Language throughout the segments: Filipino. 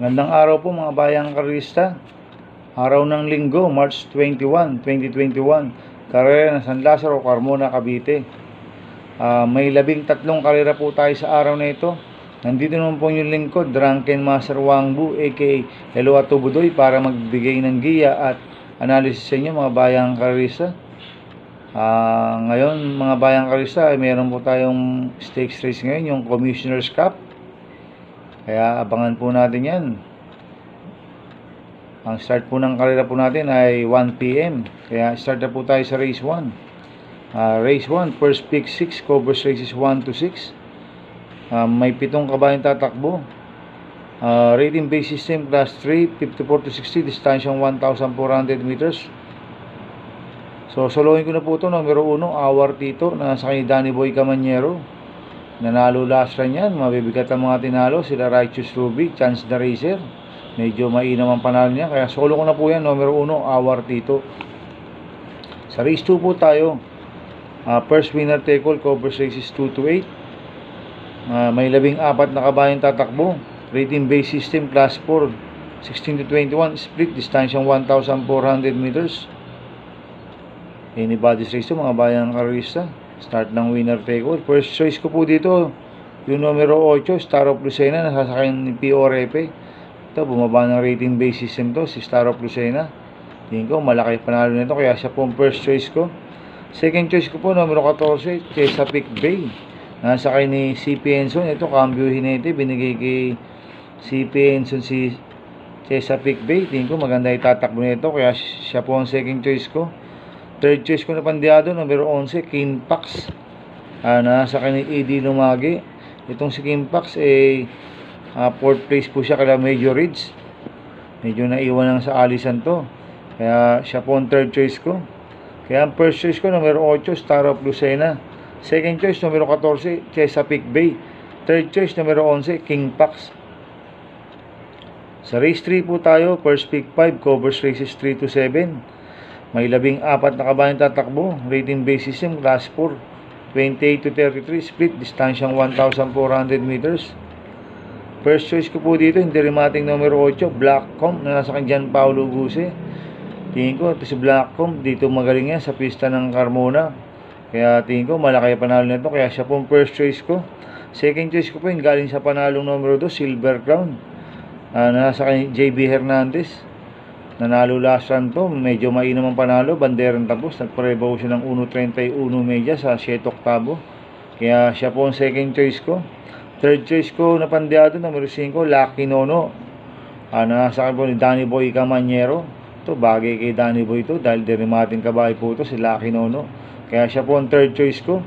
Magandang araw po mga bayang karista. Araw ng Linggo, March 21, 2021. Karera ng San Lazaro, Carmona, Cavite. May 13 karera po tayo sa araw na ito. Nandito naman po yung lingkod, Drunken Master Wangbu aka Eloa Tubudoy, para magbigay ng giya at analysis sa inyo mga bayang karista. Ngayon mga bayang karista, meron po tayong stakes race ngayon, yung Commissioner's Cup. Kaya abangan po natin yan. Ang start po ng karera po natin ay 1 PM. Kaya start na po tayo sa race 1. Race 1, first pick 6, covers races 1 to 6. May 7 kabayang tatakbo. Rating base system class 3, 54 to 60, distansyang 1,400 meters. So solohin ko na po ito, numero 1, Our Tito, nasa kay Danny Boy Camanyero. Nanalo last run yan, mabibigat ang mga tinalo, sila Righteous Ruby, Chance the Racer. Medyo mainam ang panalo niya, kaya solo ko na po yan, numero 1, Our Tito. Sa race 2 po tayo, first winner take all, covers races 2 to 8. May 14 na kabayang tatakbo. Rating base system class 4, 16 to 21, split, distansyang 1,400 meters. Anybody's race to mga bayang karista. Start ng winner take all. First choice ko po dito, yung numero 8, Star of Lucena, nasasakyan ni P.O. Repe. Ito, bumaba ng rating base system to, si Star of Lucena. Tingin ko, malaki panalo nito, kaya siya po ang first choice ko. Second choice ko po, numero 14, Chesapeake Bay. Nasakay ni C.P. Enson. Ito, cambio hinete, binigay kay C.P. Enson si Chesapeake Bay. Tingin ko, maganda itatakbo nito, kaya siya po ang second choice ko. Third choice ko na pandiado, numero 11, King Pax. Nasa kanya A.D. Lumagi. Itong si King Pax, fourth place po siya kala Major Ridge. Medyo naiwan lang sa alisan to. Kaya siya po ang third choice ko. Kaya ang first choice ko, numero 8, Star of Lucena. Second choice, numero 14, Chesapeake Bay. Third choice, numero 11, King Pax. Sa race 3 po tayo, first pick 5, covers races 3 to 7. May 14 na kabayang tatakbo. Rating base system class 4, 28 to 33, split, distansyang 1,400 meters. First choice ko po dito, hindi remating numero 8, Blackcomb, na nasa kang Gian Paulo Guse. Tingin ko, ito si Blackcomb, dito magaling yan sa pista ng Carmona. Kaya tingin ko, malaki panalo nito, kaya siya po first choice ko. Second choice ko po yung galing sa panalong numero 2, Silver Crown. Nasa kang JB Hernandez. Nanalo last run to, medyo mainam ang panalo, banderang tapos, nagparebaw siya ng 1.31 media sa 7 oktabo. Kaya siya po ang second choice ko. Third choice ko na pandiado, numero 5, Lucky Nono. Nasa akin po ni Danny Boy Camanyero. Ito, bagay kay Danny Boy to, dahil derimating kabahay po ito, si Lucky Nono. Kaya siya po ang third choice ko.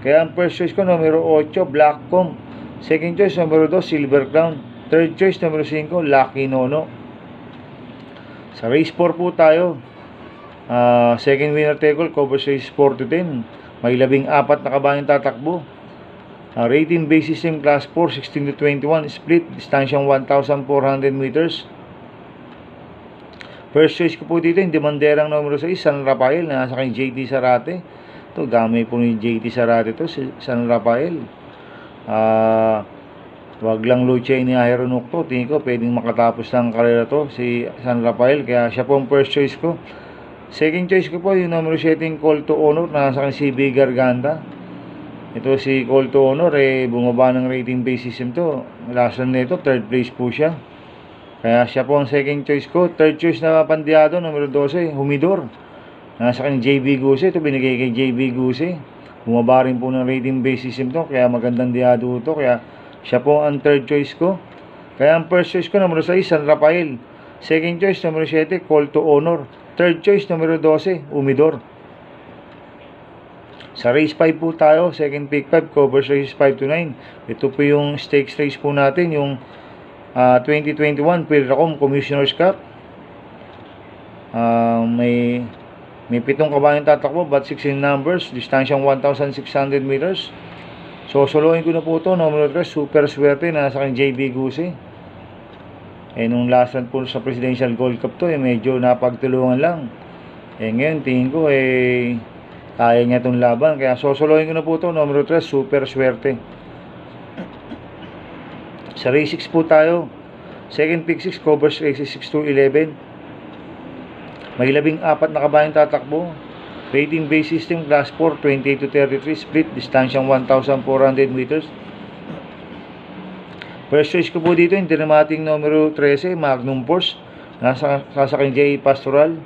Kaya ang first choice ko, numero 8, Blackcomb. Second choice, numero 2, Silver Crown. Third choice, numero 5, Lucky Nono. Sa race 4 po tayo, second winner take all, covers race 4 to 10. May 14 na kabayang tatakbo. Rating base system class 4, 16 to 21, split, distansyang 1,400 meters. First choice ko po dito, yung demanderang numero 6, San Rafael, na nasa kay JT Sarate. Ito, gamay po ni JT Sarate to, si San Rafael. Wag lang Lucia ni Aeronuk to. Tingin ko pwedeng makatapos ng karera to si San Rafael. Kaya siya po ang first choice ko. Second choice ko po yung numero 7, Call to Honor, na nasa CB Garganta. Ito si Call to Honor, bumaba ng rating base system to. Last run nito, third place po siya. Kaya siya po ang second choice ko. Third choice na pandiado, numero 12, Humidor. Nasa kanya JB Guse. Ito binigay kay JB Guse. Bumaba rin po ng rating base system to. Kaya magandang diado to. Kaya siya po ang third choice ko. Kaya ang first choice ko, numero 6, San Rafael. Second choice, numero 7, Call to Honor. Third choice, numero 12, Humidor. Sa race 5 po tayo, second pick 5, covers races 5 to 9. Ito po yung stakes race po natin, yung 2021 Pilracom Commissioner's Cup. May 7 kabayang tatakbo, but 16 numbers, distansyang 1,600 meters. So, soloin ko na po ito, numero 3, Super Swerte, na nasa kang JB Guse. Nung last run po sa Presidential Gold Cup to, medyo napagtulungan lang. Ngayon, tingin ko, kaya niya itong laban. Kaya, soloin ko na po ito, numero 3, Super Swerte. Sa race 6 po tayo, Second pick 6, covers races 6 to 11. May 14 na kabayang tatakbo. Rating base system, class 4, 28 to 33, split, distansyang 1,400 meters. First choice ko po dito, yung dramatic numero 13, Magnum Force. Nasa sasaking J Pastoral.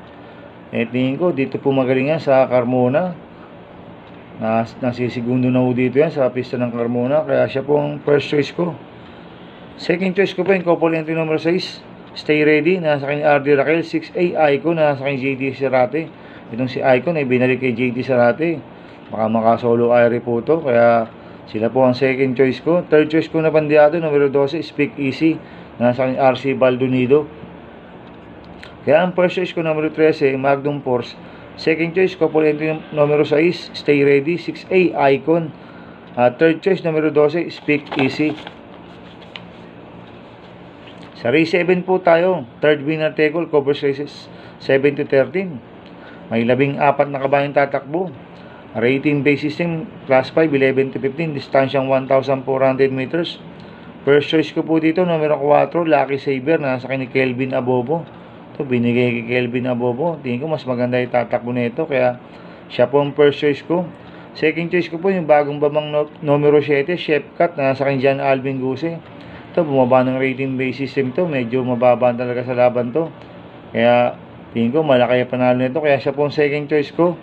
Tingin ko, dito po magaling yan sa Carmona. Nasisigundo na po dito yan sa pista ng Carmona. Kaya siya po ang first choice ko. Second choice ko po yung couple entry number 6, Stay Ready. Nasa akin RD Raquel. 6A Icon. Nasa akin JD Serate. Itong si Icon ay binalik kay JD Serate. Baka makasolo Aire po to. Kaya sila po ang second choice ko. Third choice ko na pandiado, numero 12, Speak Easy. Nasa akin RC Baldonido. Kaya ang first choice ko, numero 13, Magnum Force. Second choice, couple entry numero 6, Stay Ready. 6A Icon. Third choice, numero 12, Speak Easy. Sa race 7 po tayo. Third winner take-all, covers races 7 to 13. May 14 na kabayang tatakbo. Rating base system, class 5, 11 to 15, distansyang 1,400 meters. First choice ko po dito, numero 4, Lucky Saver. Nasa akin ni Kelvin Abobo. Ito, binigay kay Kelvin Abobo. Tingin ko mas maganda yung tatakbo nito. Kaya siya po ang first choice ko. Second choice ko po yung bagong babang numero 7, Chef Cut. Nasa akin John Alvin Guse. Ito, bumaba ng rating base system to. Medyo mababa talaga sa laban to. Kaya tingin ko malaki ang panalo nito. Kaya siya po ang second choice ko.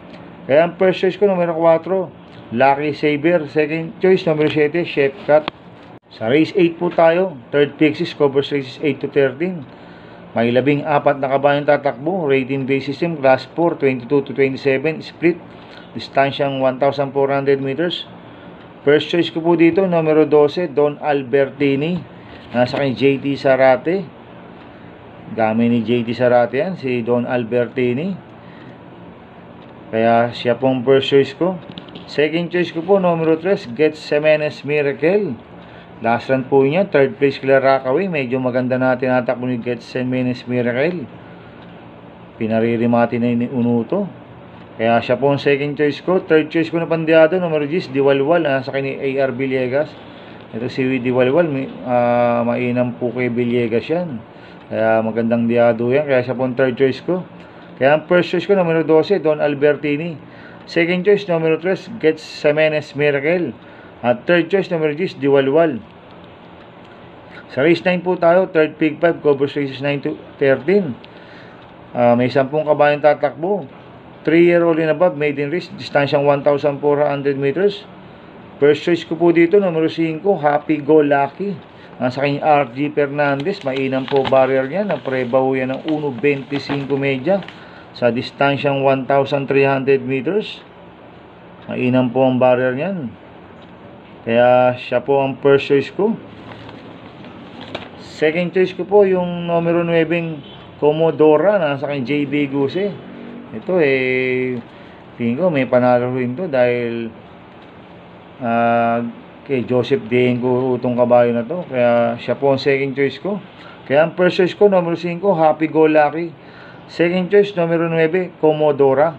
Kaya ang first choice ko, numero 4, Lucky Saver. Second choice, numero 7, Chef Cut. Sa race 8 po tayo. Third pick 6, covers races 8 to 13. May 14 na kabayang tatakbo. Rating base system, class 4, 22 to 27, split, distansyang 1,400 meters. First choice ko po dito, numero 12, Don Albertini. Nasa akin JD Sarate. Dami ni JD Sarate yan, si Don Albertini. Kaya siya pong first choice ko. Second choice ko po, numero 3, Getsemenes Miracle. Last run po niya, third place Claire Rockaway. Medyo maganda na tinatakbo ni Getsemenes Miracle. Pinaririmati na ni Unuto. Kaya siya po ang second choice ko. Third choice ko na pandiado, numero 10, Diwalwal. Nasa kanya AR Villegas. Ito si Diwalwal, mainam po kay Villegas yan. Kaya magandang diado yan. Kaya siya po ang third choice ko. Kaya ang first choice ko, numero 12, Don Albertini. Second choice, numero 3, Getsemenes Miracle. At third choice, numero 10, Diwalwal. Sa race 9 po tayo. Third pick 5, covers races 9 to 13. May 10 kabayang tatakbo. 3-year-old and above, maiden race, distansyang 1,400 meters. First choice ko po dito, numero 5, Happy Go Lucky. Nasa kanya RG Fernandez. Mainam po barrier niya. Naprebaw yan ng 1.25 media sa distansyang 1,300 meters. Mainam po ang barrier niyan. Kaya siya po ang first choice ko. Second choice ko po yung numero 9, Comodora. Nasa kanya JB Guse. Ito tingin ko may panalo rin to dahil kay Joseph Diengo itong kabayo na to. Kaya siya po ang second choice ko. Kaya ang first choice ko, numero 5, Happy Go Lucky. Second choice, numero 9, Comodora.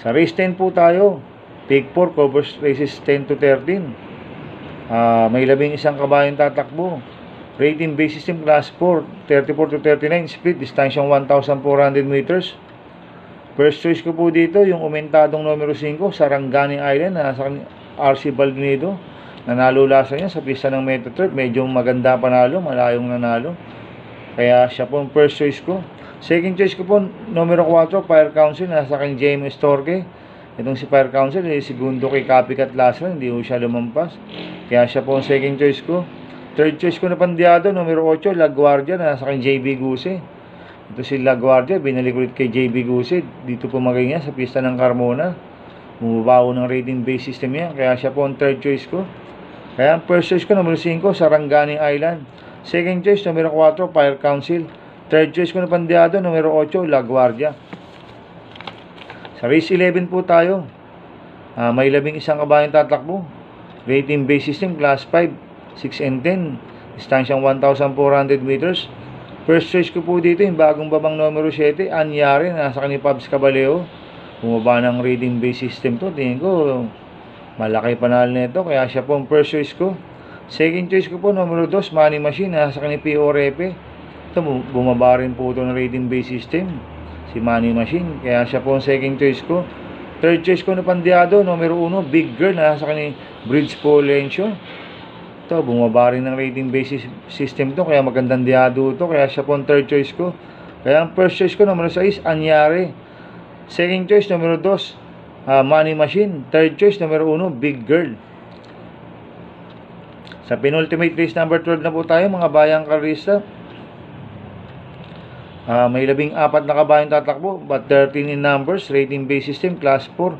Sa race 10 po tayo. Pick 4, covers races 10 to 13. May 11 kabayang tatakbo. Rating base system, class 4, 34 to 39, split, distansyang 1,400 meters. First choice ko po dito, yung umentadong numero 5, Sarangani Island, nasa RC Baldonido. Nanalo lasa niya sa pista ng Metaturf. Medyo maganda panalo, malayong nanalo. Kaya siya po ang first choice ko. Second choice ko po, numero 4, Fire Council, nasa aking James Storge. Itong si Fire Council, segundo kay Copycat last run, hindi ko siya lumampas. Kaya siya po ang second choice ko. Third choice ko na pandiado, numero 8, La Guardia, nasa aking JB Guse. Ito si La Guardia, binalik ulit kay JB Guse. Dito po magaling sa pista ng Carmona. Bumubaho ng rating base system niya. Kaya siya po ang third choice ko. Kaya ang first choice ko, numero 5, Sarangani Island. Second choice, numero 4, Fire Council. Third choice ko na pandiado, numero 8, La Guardia. Sa race 11 po tayo. May 11 kabayang tatakbo. Rating base system, class 5, 6 and 10. Distansyang 1,400 meters. First choice ko po dito, yung bagong babang numero 7, Anyari, nasa kanil Pabs Caballeo. Bumaba ng rating base system to. Tingin ko, malaki panalo nito. Kaya siya po ang first choice ko. Second choice ko po, numero 2, Money Machine, nasa kanya PO Repe. Ito, bumaba rin po ito ng rating base system, si Money Machine. Kaya siya po ang second choice ko. Third choice ko na Pandiado, numero 1, Big Girl, nasa kanya Bridge Polencio. Ito, bumaba rin ng rating base system to, kaya magandang diado ito. Kaya siya po ang third choice ko. Kaya ang first choice ko, numero 6, Anyare. Second choice, numero 2, Money Machine. Third choice, numero 1, Big Girl. Sa penultimate race number 12 na po tayo, mga bayang karista. May 14 na kabayang tatakbo, but 13 in numbers, rating base system, class 4,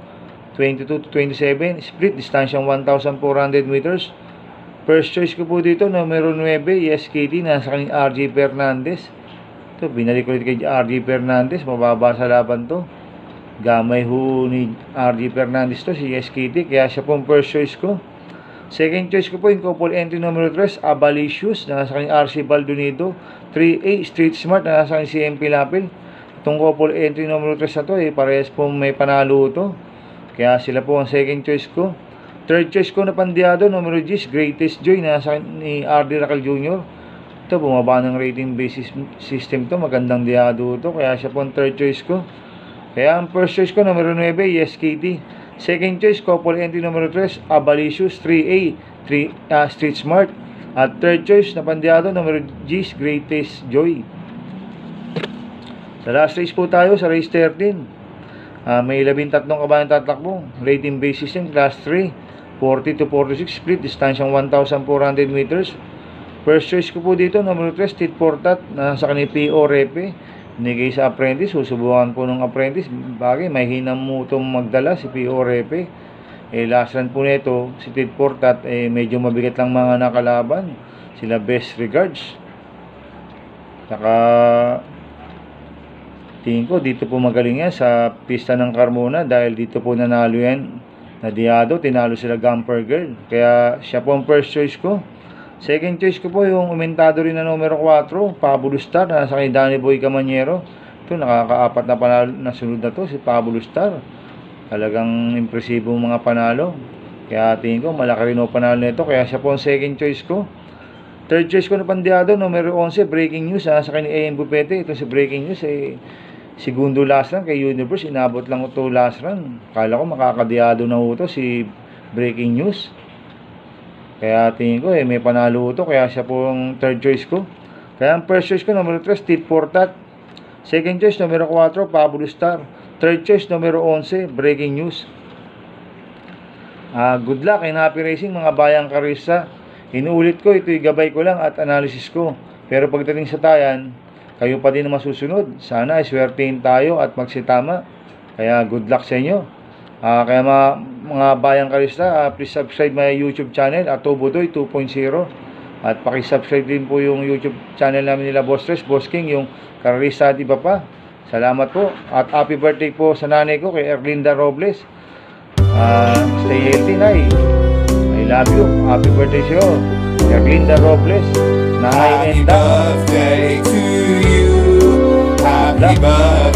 22 to 27, split, distansyang 1,400 meters. First choice ko po dito, numero 9, Yes Kitty, nasa kanyang RJ Fernandez. Ito, binalik ulit kay RJ Fernandez, mababa sa laban to. Gamay ho ni RJ Fernandez to, si Yes Kitty, kaya siya po ang first choice ko. Second choice ko po yung couple entry numero 3, Abalicious, nasa kanyang RC Baldonido. 3A, Street Smart, nasa kanyang CMP Lapil. Itong couple entry numero 3 na to, parehas po may panalo to. Kaya sila po ang second choice ko. Third choice ko na Pandiado, numero 10, Greatest Joy, nasa ni RD Racal Jr. Ito, bumaba ng rating basis system to, magandang diado to, kaya siya po ang third choice ko. Kaya ang first choice ko, numero 9, Yes Kitty. Second choice, couple entry numero 3, Abalicious, 3A, Street Smart. At third choice na Pandiado, numero 10, Greatest Joy. Sa last race po tayo, sa race 13. May 13 kabayang tatakbo. Rating base system, class 3, 40 to 46, split, distansyang 1,400 meters. First choice ko po dito, numero 3, Tit Portat, nasa kanil PO Repe. Binigay sa apprentice, susubukan po ng apprentice. Bagay, may hinam mo itong magdala, si P.O. Repe. Last run po nito, si Tit Portat, medyo mabigat lang mga nakalaban. Sila Best Regards. Saka, tingin ko, dito po magaling yan sa pista ng Carmona. Dahil dito po nanalo yan na Diado, tinalo sila Gumper Girl. Kaya siya po ang first choice ko. Second choice ko po yung umentado rin na numero 4, Pablo Star, nasa kay Danny Boy Camanyero. Ito, nakakaapat na panalo na sunod na to, si Pablo Star. Talagang impresibo mga panalo. Kaya tingin ko, malaki rin o panalo nito. Kaya siya po ang second choice ko. Third choice ko na Pandiado, numero 11, Breaking News, nasa kay A.M. Bupete. Ito si Breaking News, segundo last run kay Universe. Inabot lang ito last run. Kala ko makakadiado na ito si Breaking News. Kaya tingin ko may panalo ito, kaya siya po ang third choice ko. Kaya ang first choice ko, numero 3, Tit Portat. Second choice, numero 4, Pablo Star. Third choice, numero 11, Breaking News. Good luck and happy racing mga bayang karista. Inuulit ko, ito'y gabay ko lang at analysis ko. Pero pagdating sa tayan, kayo pa din na masusunod. Sana ay swertein tayo at magsitama. Kaya good luck sa inyo. Kaya mga bayang karista, please subscribe my YouTube channel at Tobodoy 2.0 at pakisubscribe din po yung YouTube channel namin nila Boss Tres, Boss King, yung karista at iba pa. Salamat po at happy birthday po sa nanay ko kay Erlinda Robles. Stay healthy, Nay. I love you. Happy birthday sa'yo, Erlinda Robles, Nanay and Happy birthday to you. Happy birthday.